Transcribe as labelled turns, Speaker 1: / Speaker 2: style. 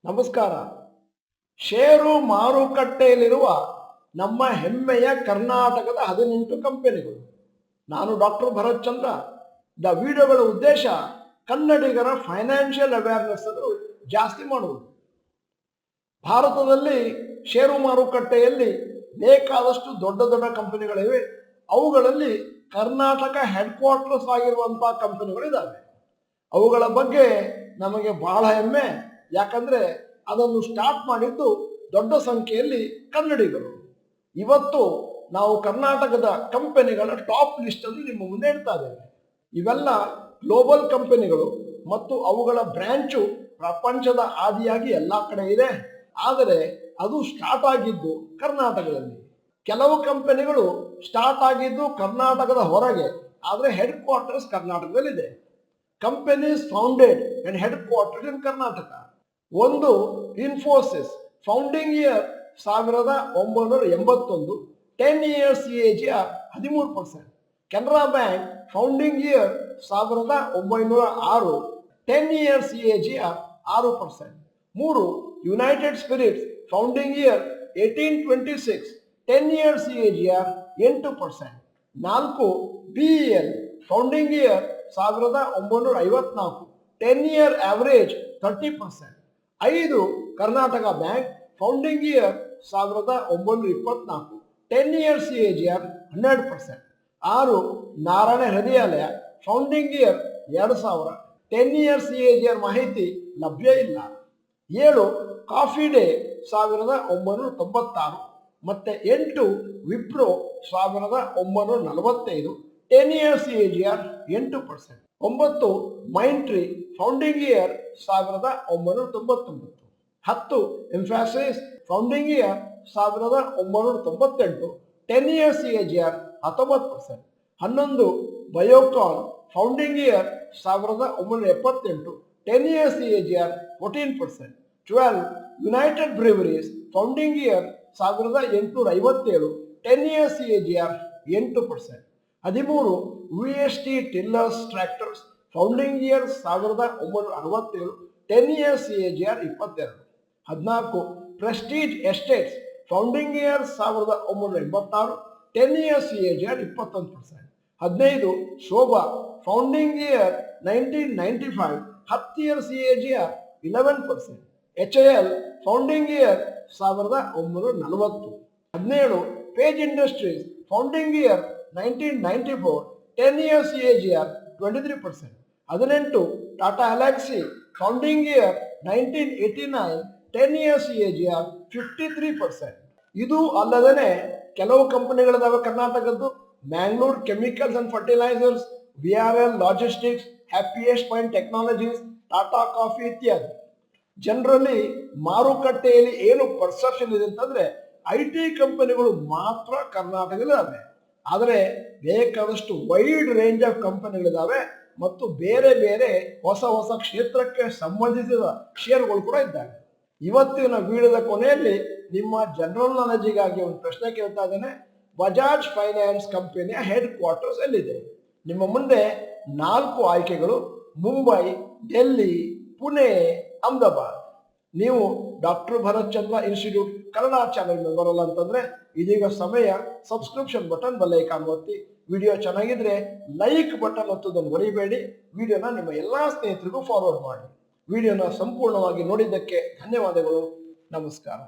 Speaker 1: ನಮಸ್ಕಾರ. ಷೇರು ಮಾರುಕಟ್ಟೆಯಲ್ಲಿರುವ ನಮ್ಮ ಹೆಮ್ಮೆಯ ಕರ್ನಾಟಕದ 18 ಕಂಪನಿಗಳು. ನಾನು ಡಾಕ್ಟರ್ ಭರತ್ ಚಂದ್ರ. ವಿಡಿಯೋಗಳ ಉದ್ದೇಶ ಕನ್ನಡಿಗರ ಫೈನಾನ್ಷಿಯಲ್ ಅವೇರ್ನೆಸ್ ಅನ್ನು ಜಾಸ್ತಿ ಮಾಡುವುದು. ಭಾರತದಲ್ಲಿ ಷೇರು ಮಾರುಕಟ್ಟೆಯಲ್ಲಿ ಬೇಕಾದಷ್ಟು ದೊಡ್ಡ ದೊಡ್ಡ ಕಂಪನಿಗಳಿವೆ. ಅವುಗಳಲ್ಲಿ ಕರ್ನಾಟಕ ಹೆಡ್ ಕ್ವಾರ್ಟರ್ಸ್ ಆಗಿರುವಂತಹ ಕಂಪನಿಗಳಿದ್ದಾವೆ. ಅವುಗಳ ಬಗ್ಗೆ ನಮಗೆ ಬಹಳ ಹೆಮ್ಮೆ. ಯಾಕಂದ್ರೆ ಅದನ್ನು ಸ್ಟಾರ್ಟ್ ಮಾಡಿದ್ದು ದೊಡ್ಡ ಸಂಖ್ಯೆಯಲ್ಲಿ ಕನ್ನಡಿಗರು. ಇವತ್ತು ನಾವು ಕರ್ನಾಟಕದ ಕಂಪನಿಗಳ ಟಾಪ್ ಲಿಸ್ಟ್ ಅನ್ನು ನಿಮ್ಮ ಮುಂದೆ ಇಡ್ತಾ ಇದ್ದೇವೆ. ಇವೆಲ್ಲ ಗ್ಲೋಬಲ್ ಕಂಪನಿಗಳು ಮತ್ತು ಅವುಗಳ ಬ್ರಾಂಚು ಪ್ರಪಂಚದ ಆದಿಯಾಗಿ ಎಲ್ಲ ಕಡೆ ಇದೆ. ಆದರೆ ಅದು ಸ್ಟಾರ್ಟ್ ಆಗಿದ್ದು ಕರ್ನಾಟಕದಲ್ಲಿ. ಕೆಲವು ಕಂಪನಿಗಳು ಸ್ಟಾರ್ಟ್ ಆಗಿದ್ದು ಕರ್ನಾಟಕದ ಹೊರಗೆ, ಆದರೆ ಹೆಡ್ ಕ್ವಾರ್ಟರ್ಸ್ ಕರ್ನಾಟಕದಲ್ಲಿದೆ. Companies founded and headquarters in Karnataka. ಒಂದು Infosys, founding year 1981, 10 years CAGR 13%. Canara Bank, founding year 1906, 10 years CAGR 6%. 3 United Spirits, founding year 1826, 10 years CAGR 8%. 4 BEL, founding year 1954, 10 year average 30%. 5 Karnataka Bank, founding year 1924, 10 year CAGR 100%. 6 Narayana Hrudayalaya, founding year 2000, 10 year CAGR ಮಾಹಿತಿ ಲಭ್ಯ ಇಲ್ಲ. 7 coffee day 1996 ಮತ್ತೆ 8 Wipro 1945, 10 year CAGR 8%. 9 Mindtree, founding year 1999. 10 Mphasis, founding year 1998, 10 year CAGR 19%. 11 Biocon, founding year 1978, 10 year CAGR 14%. 12 United Breweries, founding year 1857, 10 year CAGR 8%. 13 VST Tillers Tractors, founding year 1967, 10 year CAGR 22. 14 Prestige Estates, founding year 1986, 10 year CAGR 21%. 15 Sobha, founding year 1995, 10 year CAGR 11%. HAL, founding year 1940. 17 Page Industries, founding year 1994, 10 year CAGR 23%. 18 Tata Elxsi, founding year 1989, 10 year CAGR 53%. ಇದು ಅಲ್ಲದೇ ಕೆಲವು ಕಂಪನಿಗಳಿದಾವೆ ಕರ್ನಾಟಕದ್ದು. Mangalore chemicals and fertilisers, VRL logistics, happiest point technologies, Tata coffee ಇತ್ಯಾದಿ. Generally ಮಾರುಕಟ್ಟೆಯಲ್ಲಿ ಏನು perception ಇದೆ ಅಂತಂದ್ರೆ IT ಕಂಪನಿಗಳು ಮಾತ್ರ ಕರ್ನಾಟಕದಲ್ಲಿದ್ದಾವೆ. ಆದರೆ ಬೇಕಾದಷ್ಟು ವೈಡ್ ರೇಂಜ್ ಆಫ್ ಕಂಪನಿಗಳಿದ್ದಾವೆ ಮತ್ತು ಬೇರೆ ಬೇರೆ ಹೊಸ ಹೊಸ ಕ್ಷೇತ್ರಕ್ಕೆ ಸಂಬಂಧಿಸಿದ ಷೇರುಗಳು ಕೂಡ ಇದ್ದಾವೆ. ಇವತ್ತಿನ ವಿಡಿಯೋದ ಕೊನೆಯಲ್ಲಿ ನಿಮ್ಮ ಜನರಲ್ ನಾಲೆಜಿಗಾಗಿ ಒಂದು ಪ್ರಶ್ನೆ ಕೇಳ್ತಾ ಇದ್ದೇನೆ. ಬಜಾಜ್ ಫೈನಾನ್ಸ್ ಕಂಪನಿಯ ಹೆಡ್ ಕ್ವಾರ್ಟರ್ಸ್ ಎಲ್ಲಿದೆ? ನಿಮ್ಮ ಮುಂದೆ 4 ಆಯ್ಕೆಗಳು: ಮುಂಬೈ, ಡೆಲ್ಲಿ, ಪುಣೆ, ಅಹಮದಾಬಾದ್. ನೀವು ಡಾಕ್ಟರ್ ಭರತ್ ಚಂದ್ರ ಇನ್ಸ್ಟಿಟ್ಯೂಟ್ ಕನ್ನಡ ಚಾನೆಲ್ ಮೆಂಬರ್ ಅಲ್ಲ ಅಂತಂದ್ರೆ ಇದೀಗ ಸಮಯ ಸಬ್ಸ್ಕ್ರಿಪ್ಷನ್ ಬಟನ್ ಬೆಲ್ ಐಕಾನ್ ಒತ್ತಿ. ವಿಡಿಯೋ ಚೆನ್ನಾಗಿದ್ರೆ ಲೈಕ್ ಬಟನ್ ಒತ್ತೋದನ್ನು ಮರಿಬೇಡಿ. ವಿಡಿಯೋನ ನಿಮ್ಮ ಎಲ್ಲಾ ಸ್ನೇಹಿತರಿಗೂ ಫಾರ್ವರ್ಡ್ ಮಾಡಿ. ವಿಡಿಯೋನ ಸಂಪೂರ್ಣವಾಗಿ ನೋಡಿದ್ದಕ್ಕೆ ಧನ್ಯವಾದಗಳು. ನಮಸ್ಕಾರ.